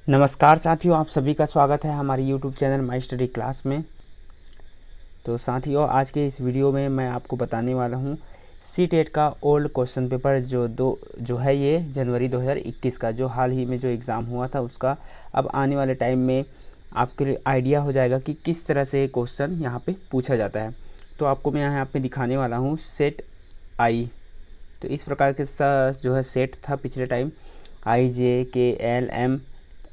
नमस्कार साथियों, आप सभी का स्वागत है हमारे YouTube channel my study class में। तो साथियों, आज के इस वीडियो में मैं आपको बताने वाला हूँ सी टेट का ओल्ड क्वेश्चन पेपर जो है ये जनवरी 2021 का, जो हाल ही में जो एग्ज़ाम हुआ था उसका अब आने वाले टाइम में आपके लिए आइडिया हो जाएगा कि किस तरह से क्वेश्चन यहाँ पे पूछा जाता है। तो आपको मैं यहाँ पे दिखाने वाला हूँ सेट आई। तो इस प्रकार के जो है सेट था पिछले टाइम, IJKLM,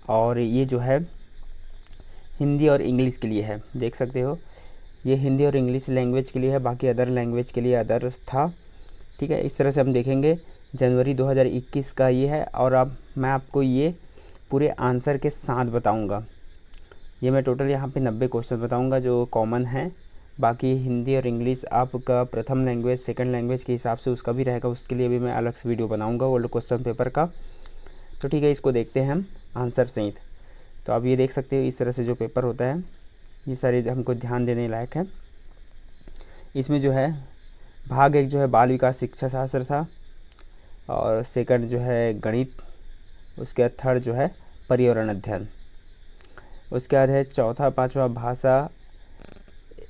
और ये जो है हिंदी और इंग्लिश के लिए है, देख सकते हो। ये हिंदी और इंग्लिश लैंग्वेज के लिए है, बाकी अदर लैंग्वेज के लिए अदर था। ठीक है, इस तरह से हम देखेंगे। जनवरी 2021 का ये है, और अब मैं आपको ये पूरे आंसर के साथ बताऊंगा। ये मैं टोटल यहाँ पे 90 क्वेश्चन बताऊंगा जो कॉमन हैं। बाकी हिंदी और इंग्लिश आपका प्रथम लैंग्वेज सेकंड लैंग्वेज के हिसाब से उसका भी रहेगा, उसके लिए भी मैं अलग से वीडियो बनाऊँगा ओल्ड क्वेश्चन पेपर का। तो ठीक है, इसको देखते हैं हम आंसर सहित। तो आप ये देख सकते हो, इस तरह से जो पेपर होता है ये सारे हमको ध्यान देने लायक है। इसमें जो है भाग एक जो है बाल विकास शिक्षा शास्त्र था, और सेकंड जो है गणित, उसके बाद थर्ड जो है पर्यावरण अध्ययन, उसके बाद है चौथा पांचवा भाषा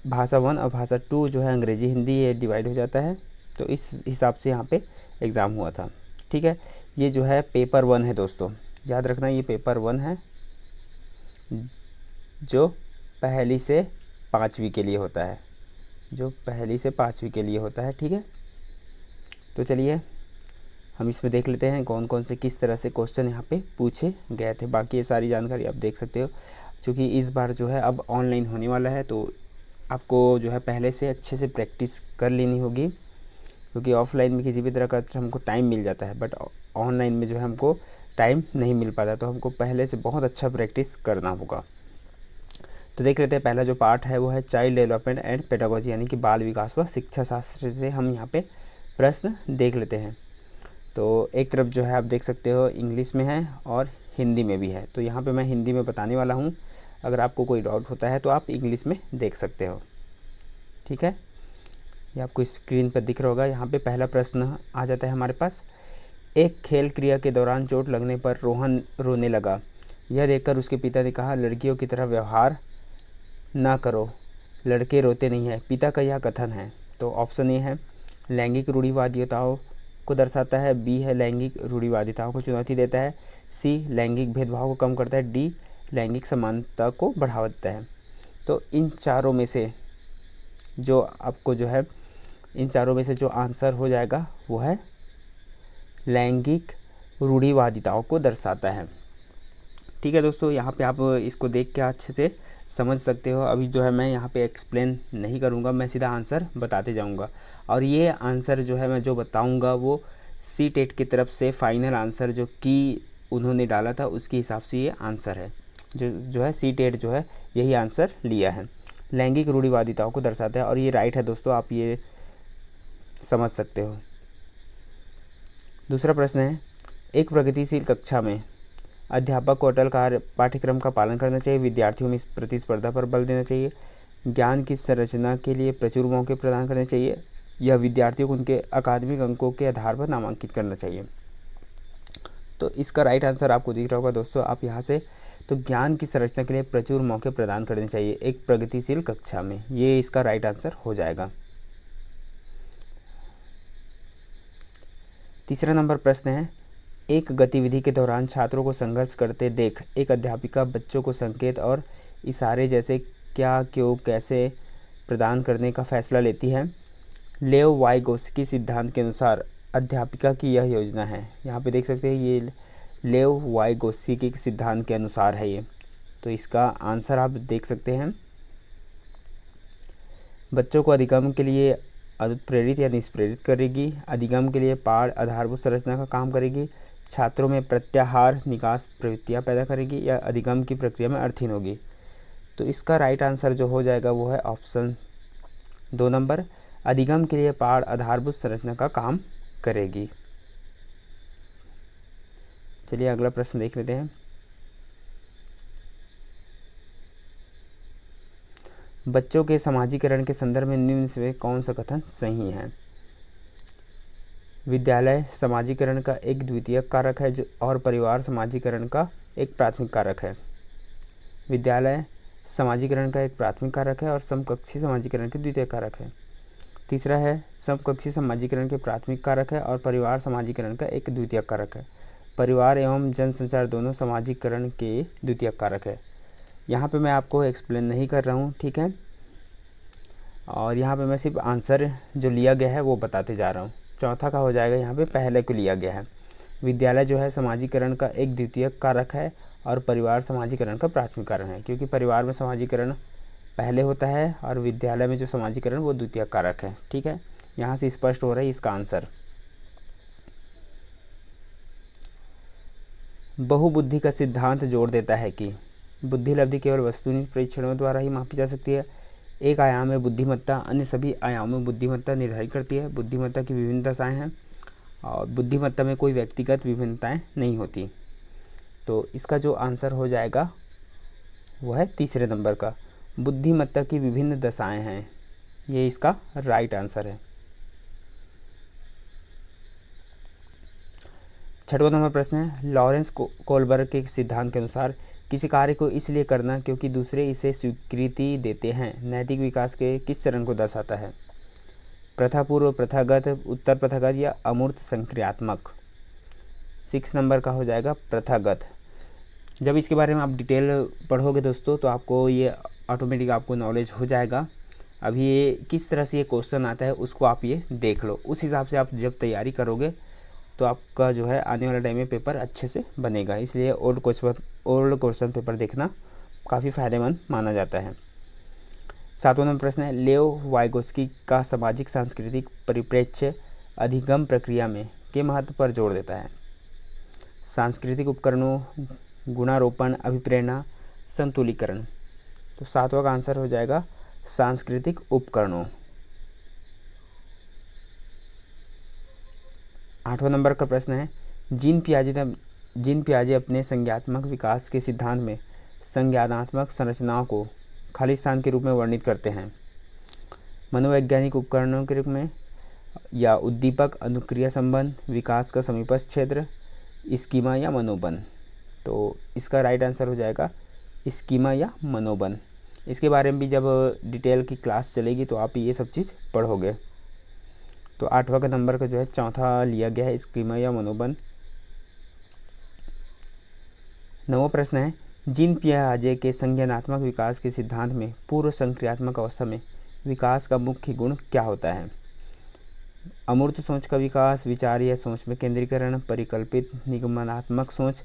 1 और भाषा 2 जो है अंग्रेजी हिंदी, ये डिवाइड हो जाता है। तो इस हिसाब से यहाँ पे एग्ज़ाम हुआ था। ठीक है, ये जो है पेपर 1 है दोस्तों, याद रखना ये पेपर 1 है जो पहली से पाँचवीं के लिए होता है, ठीक है। तो चलिए हम इसमें देख लेते हैं कौन कौन से किस तरह से क्वेश्चन यहाँ पे पूछे गए थे। बाकी ये सारी जानकारी आप देख सकते हो। क्योंकि इस बार जो है अब ऑनलाइन होने वाला है, तो आपको जो है पहले से अच्छे से प्रैक्टिस कर लेनी होगी। क्योंकि ऑफलाइन में किसी भी तरह का हमको टाइम मिल जाता है, बट ऑनलाइन में जो है हमको टाइम नहीं मिल पाता, तो हमको पहले से बहुत अच्छा प्रैक्टिस करना होगा। तो देख लेते हैं, पहला जो पार्ट है वो है चाइल्ड डेवलपमेंट एंड पेडागोजी, यानी कि बाल विकास व शिक्षा शास्त्र से हम यहाँ पे प्रश्न देख लेते हैं। तो एक तरफ जो है आप देख सकते हो इंग्लिश में है और हिंदी में भी है। तो यहाँ पे मैं हिंदी में बताने वाला हूँ, अगर आपको कोई डाउट होता है तो आप इंग्लिश में देख सकते हो। ठीक है, ये आपको स्क्रीन पर दिख रहा होगा। यहाँ पे पहला प्रश्न आ जाता है हमारे पास। एक खेल क्रिया के दौरान चोट लगने पर रोहन रोने लगा। यह देखकर उसके पिता ने कहा, लड़कियों की तरह व्यवहार ना करो, लड़के रोते नहीं हैं। पिता का यह कथन है। तो ऑप्शन ए है लैंगिक रूढ़िवादिताओं को दर्शाता है, बी है लैंगिक रूढ़िवादिताओं को चुनौती देता है, सी लैंगिक भेदभाव को कम करता है, डी लैंगिक समानता को बढ़ावा देता है। तो इन चारों में से जो आपको जो है इन चारों में से जो आंसर हो जाएगा वो है लैंगिक रूढ़िवादिताओं को दर्शाता है। ठीक है दोस्तों, यहाँ पे आप इसको देख के अच्छे से समझ सकते हो। अभी जो है मैं यहाँ पे एक्सप्लेन नहीं करूँगा, मैं सीधा आंसर बताते जाऊँगा। और ये आंसर जो है मैं जो बताऊँगा वो सी टेट की तरफ से फाइनल आंसर जो कि उन्होंने डाला था उसके हिसाब से ये आंसर है। जो है सी टेट जो है यही आंसर लिया है, लैंगिक रूढ़िवादिताओं को दर्शाता है, और ये राइट है दोस्तों, आप ये समझ सकते हो। दूसरा प्रश्न है, एक प्रगतिशील कक्षा में अध्यापक को अटल कार्य पाठ्यक्रम का पालन करना चाहिए, विद्यार्थियों में प्रतिस्पर्धा पर बल देना चाहिए, ज्ञान की संरचना के लिए प्रचुर मौके प्रदान करने चाहिए, या विद्यार्थियों को उनके अकादमिक अंकों के आधार पर नामांकित करना चाहिए। तो इसका राइट आंसर आपको दिख रहा होगा दोस्तों, आप यहाँ से। तो ज्ञान की संरचना के लिए प्रचुर मौके प्रदान करने चाहिए एक प्रगतिशील कक्षा में, ये इसका राइट आंसर हो जाएगा। तीसरा नंबर प्रश्न है, एक गतिविधि के दौरान छात्रों को संघर्ष करते देख एक अध्यापिका बच्चों को संकेत और इशारे जैसे क्या, क्यों, कैसे प्रदान करने का फैसला लेती है। लेव वाइगोत्स्की सिद्धांत के अनुसार अध्यापिका की यह योजना है। यहाँ पे देख सकते हैं ये लेव वाइगोत्स्की के सिद्धांत के अनुसार है ये। तो इसका आंसर आप देख सकते हैं, बच्चों को अधिगम के लिए अनुप्रेरित या निष्प्रेरित करेगी, अधिगम के लिए पाठ आधारभूत संरचना का काम करेगी, छात्रों में प्रत्याहार निकास प्रवृत्तियाँ पैदा करेगी, या अधिगम की प्रक्रिया में अर्थहीन होगी। तो इसका राइट आंसर जो हो जाएगा वो है ऑप्शन 2 नंबर, अधिगम के लिए पाठ आधारभूत संरचना का काम करेगी। चलिए अगला प्रश्न देख लेते हैं। बच्चों के समाजीकरण के संदर्भ में निम्न से कौन सा कथन सही है। विद्यालय समाजीकरण का एक द्वितीयक कारक है और परिवार समाजीकरण का एक प्राथमिक कारक है। विद्यालय समाजीकरण का एक प्राथमिक कारक है और समकक्षी समाजीकरण के द्वितीय कारक है। तीसरा है समकक्षी समाजीकरण के प्राथमिक कारक है और परिवार समाजीकरण का एक द्वितीय कारक है। परिवार एवं जनसंचार दोनों समाजीकरण के द्वितीय कारक है। यहाँ पे मैं आपको एक्सप्लेन नहीं कर रहा हूँ, ठीक है, और यहाँ पे मैं सिर्फ आंसर जो लिया गया है वो बताते जा रहा हूँ। चौथा का हो जाएगा यहाँ पे पहले को लिया गया है। विद्यालय जो है समाजीकरण का एक द्वितीय कारक है और परिवार समाजीकरण का प्राथमिक कारण है, क्योंकि परिवार में समाजीकरण पहले होता है और विद्यालय में जो समाजीकरण वो द्वितीय कारक है। ठीक है, यहाँ से स्पष्ट हो रहा है इसका आंसर। बहुबुद्धि का सिद्धांत जोड़ देता है कि बुद्धि लब्धि केवल वस्तुनिष्ठ परीक्षणों द्वारा ही मापी जा सकती है। एक आयाम में बुद्धिमत्ता अन्य सभी आयामों में बुद्धिमत्ता निर्धारित करती है। बुद्धिमत्ता की विभिन्न दशाएं हैं और बुद्धिमत्ता में कोई व्यक्तिगत विभिन्नताएं नहीं होती। तो इसका जो आंसर हो जाएगा वो है तीसरे नंबर का, बुद्धिमत्ता की विभिन्न दशाएं हैं, ये इसका राइट आंसर है। छठवां नंबर प्रश्न है, लॉरेंस कोलबर्ग के सिद्धांत के अनुसार किसी कार्य को इसलिए करना क्योंकि दूसरे इसे स्वीकृति देते हैं नैतिक विकास के किस चरण को दर्शाता है? प्रथापूर्व, प्रथागत, उत्तर प्रथागत या अमूर्त संक्रियात्मक? 6 नंबर का हो जाएगा प्रथागत। जब इसके बारे में आप डिटेल पढ़ोगे दोस्तों तो आपको ये ऑटोमेटिक आपको नॉलेज हो जाएगा। अभी ये किस तरह से ये क्वेश्चन आता है उसको आप ये देख लो, उस हिसाब से आप जब तैयारी करोगे तो आपका जो है आने वाले टाइम में पेपर अच्छे से बनेगा। इसलिए ओल्ड क्वेश्चन पेपर देखना काफ़ी फ़ायदेमंद माना जाता है। 7वां नंबर प्रश्न है, लेओ वाइगोत्स्की का सामाजिक सांस्कृतिक परिप्रेक्ष्य अधिगम प्रक्रिया में के महत्व पर जोर देता है? सांस्कृतिक उपकरणों, गुणारोपण, अभिप्रेरणा, संतुलीकरण? तो 7वां का आंसर हो जाएगा सांस्कृतिक उपकरणों। 8वां नंबर का प्रश्न है, जीन पियाजे अपने संज्ञानात्मक विकास के सिद्धांत में संज्ञानात्मक संरचनाओं को खाली स्थान के रूप में वर्णित करते हैं? मनोवैज्ञानिक उपकरणों के रूप में या उद्दीपक, अनुक्रिया संबंध, विकास का समीपस्थ क्षेत्र, स्कीमा या मनोबन? तो इसका राइट आंसर हो जाएगा स्कीमा या मनोबन। इसके बारे में भी जब डिटेल की क्लास चलेगी तो आप ये सब चीज़ पढ़ोगे। तो 8वां का नंबर का जो है चौथा लिया गया है, स्कीमा या मनोबन। 9वां प्रश्न है, जीन पियाजे के संज्ञानात्मक विकास के सिद्धांत में पूर्व संक्रियात्मक अवस्था में विकास का मुख्य गुण क्या होता है? अमूर्त सोच का विकास, विचार या सोच में केंद्रीकरण, परिकल्पित निगमनात्मक सोच,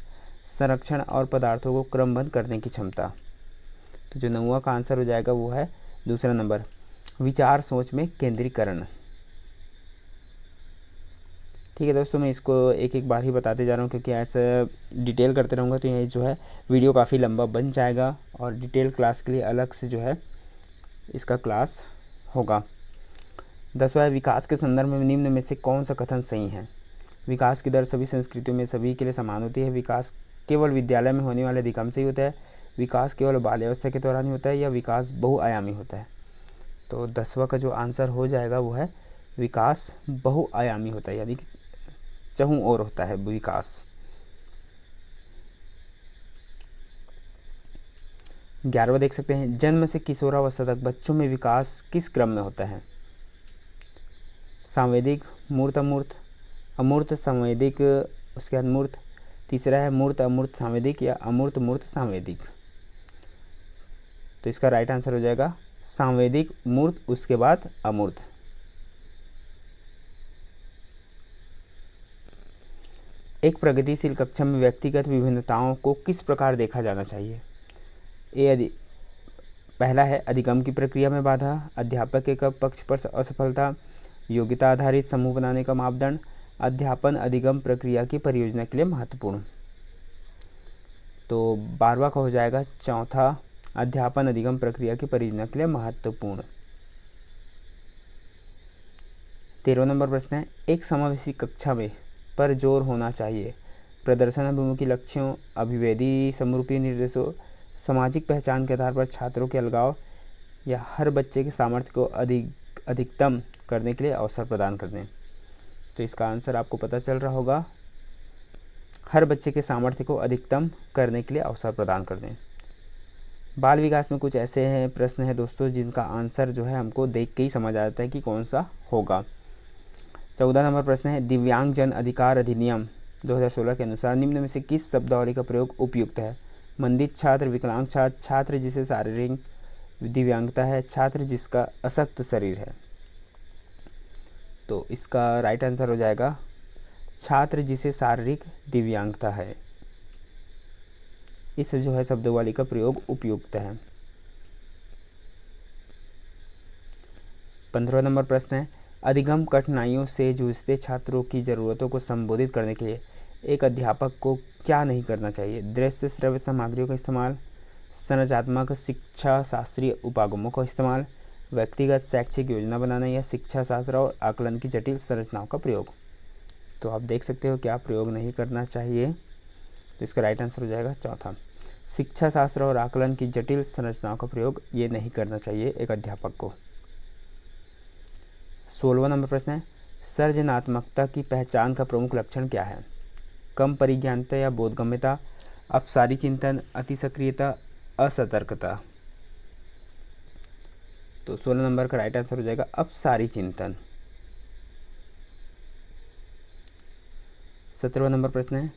संरक्षण और पदार्थों को क्रमबद्ध करने की क्षमता? तो जो 9वां का आंसर हो जाएगा वो है दूसरा नंबर, विचार सोच में केंद्रीकरण। ठीक है दोस्तों, मैं इसको एक एक बार ही बताते जा रहा हूँ क्योंकि ऐसा डिटेल करते रहूँगा तो ये जो है वीडियो काफ़ी लंबा बन जाएगा और डिटेल क्लास के लिए अलग से जो है इसका क्लास होगा। 10वां है, विकास के संदर्भ में निम्न में से कौन सा कथन सही है? विकास की दर सभी संस्कृतियों में सभी के लिए समान होती है। विकास केवल विद्यालय में होने वाले अधिगम से ही होता है। विकास केवल बाल्यावस्था के दौरान ही होता है या विकास बहुआयामी होता है? तो 10वां का जो आंसर हो जाएगा वो है विकास बहुआयामी होता है, यानी कि चहुं ओर होता है विकास। 11वां देख सकते हैं, जन्म से किशोरावस्था तक बच्चों में विकास किस क्रम में होता है? सांवेदिक, मूर्त अमूर्त, अमूर्त सांवेदिक, उसके बाद मूर्त, तीसरा है मूर्त अमूर्त सांवेदिक या अमूर्त मूर्त सांवेदिक? तो इसका राइट आंसर हो जाएगा सांवेदिक, मूर्त, उसके बाद अमूर्त। एक प्रगतिशील कक्षा में व्यक्तिगत विभिन्नताओं को किस प्रकार देखा जाना चाहिए? पहला है अधिगम की प्रक्रिया में बाधा, अध्यापक के पक्ष पर असफलता, योग्यता आधारित समूह बनाने का मापदंड, अध्यापन अधिगम प्रक्रिया की परियोजना के लिए महत्वपूर्ण। तो 12वां का हो जाएगा चौथा, अध्यापन अधिगम प्रक्रिया की परियोजना के लिए महत्वपूर्ण। 13वां नंबर प्रश्न है, एक समावेशी कक्षा में पर जोर होना चाहिए? प्रदर्शन अभिमुखी लक्ष्यों, अभिवेदी समरूपी निर्देशों, सामाजिक पहचान के आधार पर छात्रों के अलगाव या हर बच्चे के सामर्थ्य को अधिकतम करने के लिए अवसर प्रदान करने? तो इसका आंसर आपको पता चल रहा होगा, हर बच्चे के सामर्थ्य को अधिकतम करने के लिए अवसर प्रदान कर दें। बाल विकास में कुछ ऐसे हैं प्रश्न हैं दोस्तों जिनका आंसर जो है हमको देख के ही समझ आ जाता है कि कौन सा होगा। 14 नंबर प्रश्न है, दिव्यांगजन अधिकार अधिनियम 2016 के अनुसार निम्न में से किस शब्दावली का प्रयोग उपयुक्त है? मंदित छात्र, विकलांग छात्र, छात्र जिसे शारीरिक दिव्यांगता है, छात्र जिसका अशक्त शरीर है। तो इसका राइट आंसर हो जाएगा छात्र जिसे शारीरिक दिव्यांगता है। इस जो है शब्दावली का प्रयोग उपयुक्त है। 15 नंबर प्रश्न है, अधिगम कठिनाइयों से जूझते छात्रों की ज़रूरतों को संबोधित करने के लिए एक अध्यापक को क्या नहीं करना चाहिए? दृश्य श्रव्य सामग्रियों का इस्तेमाल, संरचनात्मक शिक्षा शास्त्रीय उपागमों का इस्तेमाल, व्यक्तिगत शैक्षिक योजना बनाना या शिक्षा शास्त्र और आकलन की जटिल संरचनाओं का प्रयोग। तो आप देख सकते हो क्या प्रयोग नहीं करना चाहिए। तो इसका राइट आंसर हो जाएगा चौथा, शिक्षा शास्त्र और आकलन की जटिल संरचनाओं का प्रयोग ये नहीं करना चाहिए एक अध्यापक को। 16वां नंबर प्रश्न है, सृजनात्मकता की पहचान का प्रमुख लक्षण क्या है? कम परिज्ञानता या बोधगम्यता, अपसारी चिंतन, अति सक्रियता, असतर्कता। तो 16 नंबर का राइट आंसर हो जाएगा अपसारी चिंतन। 17वां नंबर प्रश्न है,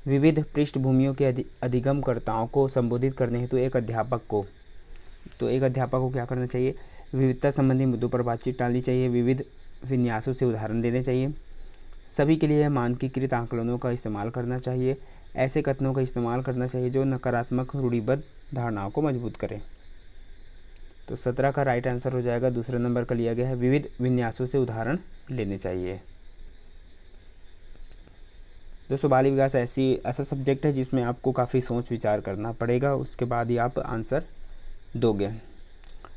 विविध पृष्ठभूमियों के अधिगमकर्ताओं को संबोधित करने हेतु एक अध्यापक को क्या करना चाहिए? विविधता संबंधी मुद्दों पर बातचीत टालनी चाहिए, विविध विन्यासों से उदाहरण देने चाहिए, सभी के लिए मानकीकृत आकलनों का इस्तेमाल करना चाहिए, ऐसे कथनों का इस्तेमाल करना चाहिए जो नकारात्मक रूढ़िबद्ध धारणाओं को मजबूत करें। तो 17 का राइट आंसर हो जाएगा दूसरे नंबर का लिया गया है, विविध विन्यासों से उदाहरण लेने चाहिए। दोस्तों बाल विकास ऐसा सब्जेक्ट है जिसमें आपको काफ़ी सोच विचार करना पड़ेगा, उसके बाद ही आप आंसर दोगे।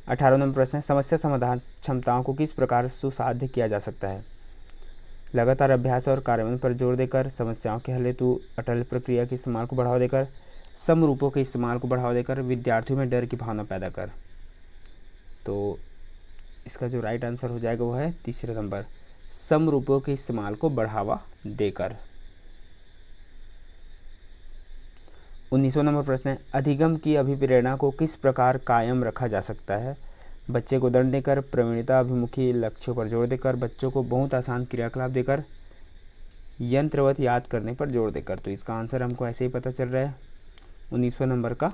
18 नंबर प्रश्न है, समस्या समाधान क्षमताओं को किस प्रकार सुसाध्य किया जा सकता है? लगातार अभ्यास और कार्यान्वयन पर जोर देकर, समस्याओं के हल हेतु अटल प्रक्रिया के इस्तेमाल को बढ़ावा देकर, समरूपों के इस्तेमाल को बढ़ावा देकर, विद्यार्थियों में डर की भावना पैदा कर। तो इसका जो राइट आंसर हो जाएगा वो है तीसरा नंबर, समरूपों के इस्तेमाल को बढ़ावा देकर। 19वां नंबर प्रश्न है, अधिगम की अभिप्रेरणा को किस प्रकार कायम रखा जा सकता है? बच्चे को दंड देकर, प्रवीणता अभिमुखी लक्ष्यों पर जोर देकर, बच्चों को बहुत आसान क्रियाकलाप देकर, यंत्रवत याद करने पर जोर देकर। तो इसका आंसर हमको ऐसे ही पता चल रहा है 19वां नंबर का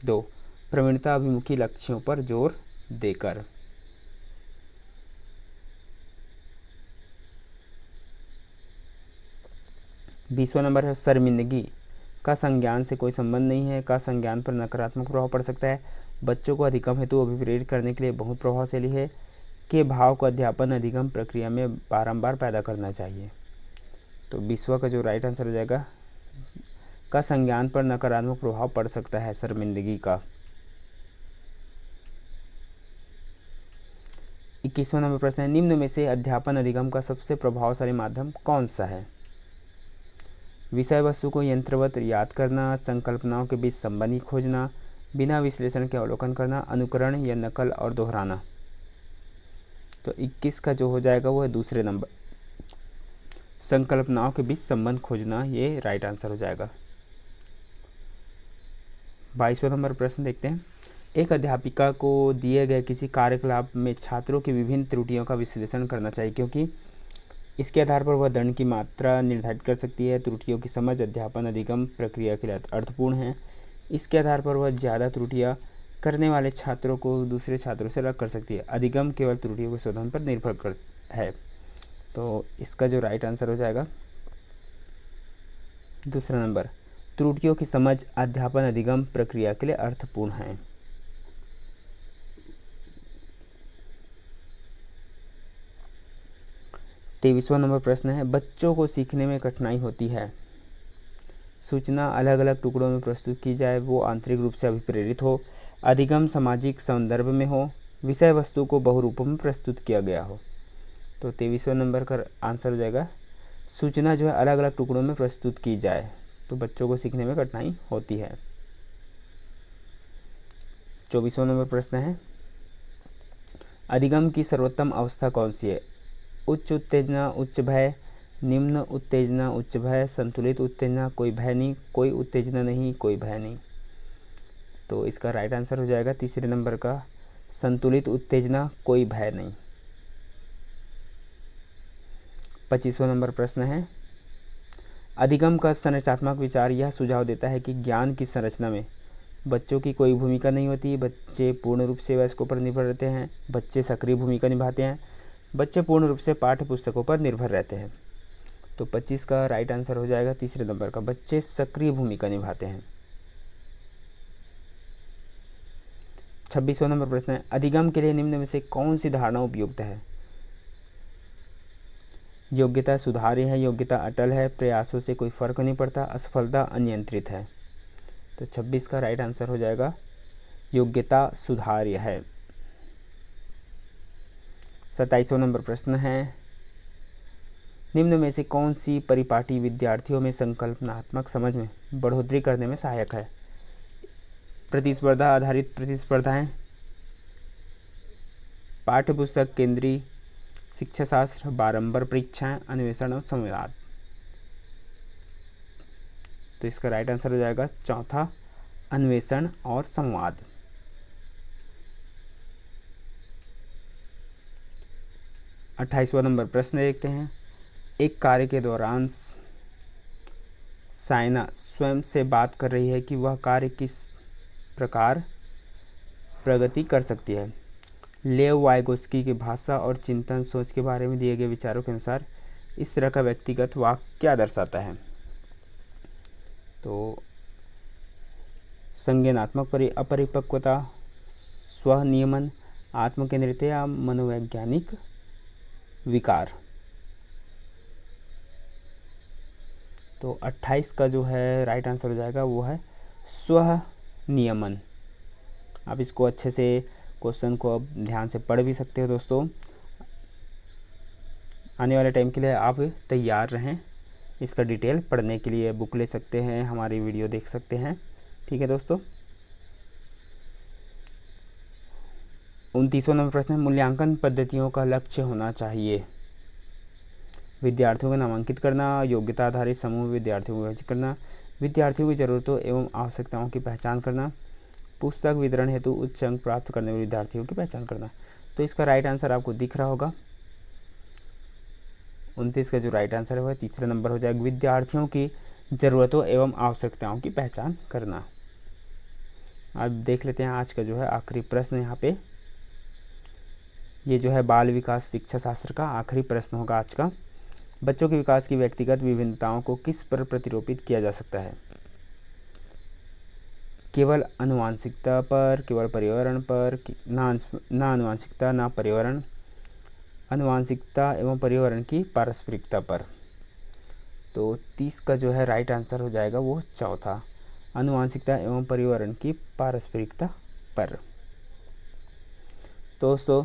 2, प्रवीणता अभिमुखी लक्ष्यों पर जोर देकर। बीसवां नंबर है, शर्मिंदगी का संज्ञान से कोई संबंध नहीं है, का संज्ञान पर नकारात्मक प्रभाव पड़ सकता है, बच्चों को अधिगम हेतु अभिप्रेरित करने के लिए बहुत प्रभावशाली है, के भाव को अध्यापन अधिगम प्रक्रिया में बारंबार पैदा करना चाहिए। तो 20वां का जो राइट आंसर हो जाएगा, का संज्ञान पर नकारात्मक प्रभाव पड़ सकता है शर्मिंदगी का। 21वां नंबर प्रश्न है, निम्न में से अध्यापन अधिगम का सबसे प्रभावशाली माध्यम कौन सा है? विषय वस्तु को यंत्रवत याद करना, संकल्पनाओं के बीच संबंध खोजना, बिना विश्लेषण के अवलोकन करना, अनुकरण या नकल और दोहराना। तो 21 का जो हो जाएगा वो है दूसरे नंबर, संकल्पनाओं के बीच संबंध खोजना, ये राइट आंसर हो जाएगा। 22वां नंबर प्रश्न देखते हैं, एक अध्यापिका को दिए गए किसी कार्यकलाप में छात्रों की विभिन्न त्रुटियों का विश्लेषण करना चाहिए, क्योंकि इसके आधार पर वह दंड की मात्रा निर्धारित कर सकती है। त्रुटियों की समझ अध्यापन अधिगम प्रक्रिया के लिए अर्थपूर्ण है। इसके आधार पर वह ज़्यादा त्रुटियाँ करने वाले छात्रों को दूसरे छात्रों से अलग कर सकती है। अधिगम केवल त्रुटियों के शोधन पर निर्भर है। तो इसका जो राइट आंसर हो जाएगा दूसरा नंबर, त्रुटियों की समझ अध्यापन अधिगम प्रक्रिया के लिए अर्थपूर्ण है। तेईसवां नंबर प्रश्न है, बच्चों को सीखने में कठिनाई होती है। सूचना अलग अलग टुकड़ों में प्रस्तुत की जाए, वो आंतरिक रूप से अभिप्रेरित हो, अधिगम सामाजिक संदर्भ में हो, विषय वस्तु को बहुरूपों में प्रस्तुत किया गया हो। तो 23वां नंबर का आंसर हो जाएगा, सूचना जो है अलग अलग टुकड़ों में प्रस्तुत की जाए तो बच्चों को सीखने में कठिनाई होती है। 24वां नंबर प्रश्न है, अधिगम की सर्वोत्तम अवस्था कौन सी है? उच्च उत्तेजना, उच्च भय, निम्न उत्तेजना उच्च भय, संतुलित उत्तेजना कोई भय नहीं, कोई उत्तेजना नहीं, कोई भय नहीं। तो इसका राइट आंसर हो जाएगा तीसरे नंबर का संतुलित उत्तेजना कोई भय नहीं। 25वां नंबर प्रश्न है, अधिगम का संरचनात्मक विचार यह सुझाव देता है कि ज्ञान की संरचना में बच्चों की कोई भूमिका नहीं होती, बच्चे पूर्ण रूप से वयस्कों पर निर्भर रहते हैं, बच्चे सक्रिय भूमिका निभाते हैं, बच्चे पूर्ण रूप से पाठ्य पुस्तकों पर निर्भर रहते हैं। तो 25 का राइट आंसर हो जाएगा तीसरे नंबर का बच्चे सक्रिय भूमिका निभाते हैं। 26वां नंबर प्रश्न है, अधिगम के लिए निम्न में से कौन सी धारणा उपयुक्त है? योग्यता सुधार्य है, योग्यता अटल है, प्रयासों से कोई फर्क नहीं पड़ता, असफलता अनियंत्रित है। तो 26 का राइट आंसर हो जाएगा योग्यता सुधार्य है। 27वां नंबर प्रश्न है, निम्न में से कौन सी परिपाटी विद्यार्थियों में संकल्पनात्मक समझ में बढ़ोतरी करने में सहायक है? प्रतिस्पर्धा आधारित प्रतिस्पर्धाएं, पाठ्यपुस्तक केंद्रीय शिक्षा शास्त्र, बारंबार परीक्षाएं, अन्वेषण और संवाद। तो इसका राइट आंसर हो जाएगा चौथा अन्वेषण और संवाद। 28वां नंबर प्रश्न देखते हैं, एक कार्य के दौरान साइना स्वयं से बात कर रही है कि वह कार्य किस प्रकार प्रगति कर सकती है। लेव वाइगोस्की की भाषा और चिंतन सोच के बारे में दिए गए विचारों के अनुसार इस तरह का व्यक्तिगत वाक्य क्या दर्शाता है? तो संज्ञानात्मक अपरिपक्वता, स्वनियमन, आत्मकेंद्रितता या मनोवैज्ञानिक विकार। तो 28 का जो है राइट आंसर हो जाएगा वो है स्वनियमन। आप इसको अच्छे से क्वेश्चन को अब ध्यान से पढ़ भी सकते हो दोस्तों। आने वाले टाइम के लिए आप तैयार रहें, इसका डिटेल पढ़ने के लिए बुक ले सकते हैं, हमारी वीडियो देख सकते हैं। ठीक है दोस्तों। 29वां नंबर प्रश्न है, मूल्यांकन पद्धतियों का लक्ष्य होना चाहिए। विद्यार्थियों को नामांकित करना, योग्यता आधारित समूह विद्यार्थियों को विभाजित करना, विद्यार्थियों की जरूरतों एवं आवश्यकताओं की पहचान करना, पुस्तक वितरण हेतु उच्च अंक प्राप्त करने वाले विद्यार्थियों की पहचान करना। तो इसका राइट आंसर आपको दिख रहा होगा। 29 का जो राइट आंसर है वह तीसरा नंबर हो जाएगा, विद्यार्थियों की ज़रूरतों एवं आवश्यकताओं की पहचान करना। अब देख लेते हैं आज का जो है आखिरी प्रश्न। यहाँ पे ये जो है बाल विकास शिक्षा शास्त्र का आखिरी प्रश्न होगा आज का। बच्चों के विकास की व्यक्तिगत विभिन्नताओं को किस पर प्रतिरूपित किया जा सकता है? केवल आनुवांशिकता पर, केवल पर्यावरण पर, ना आनुवांशिकता ना पर्यावरण, आनुवांशिकता एवं पर्यावरण की पारस्परिकता पर। तो 30 का जो है राइट आंसर हो जाएगा वो चौथा, आनुवांशिकता एवं पर्यावरण की पारस्परिकता पर। दोस्तों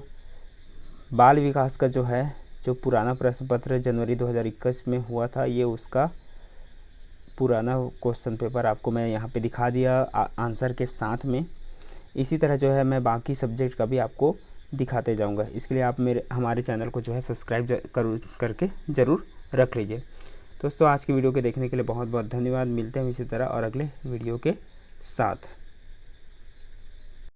बाल विकास का जो है जो पुराना प्रश्न पत्र जनवरी 2021 में हुआ था, ये उसका पुराना क्वेश्चन पेपर आपको मैं यहाँ पे दिखा दिया आंसर के साथ में। इसी तरह जो है मैं बाकी सब्जेक्ट का भी आपको दिखाते जाऊँगा। इसके लिए आप हमारे चैनल को जो है सब्सक्राइब करके ज़रूर रख लीजिए। दोस्तों आज की वीडियो के देखने के लिए बहुत बहुत धन्यवाद। मिलते हैं इसी तरह और अगले वीडियो के साथ।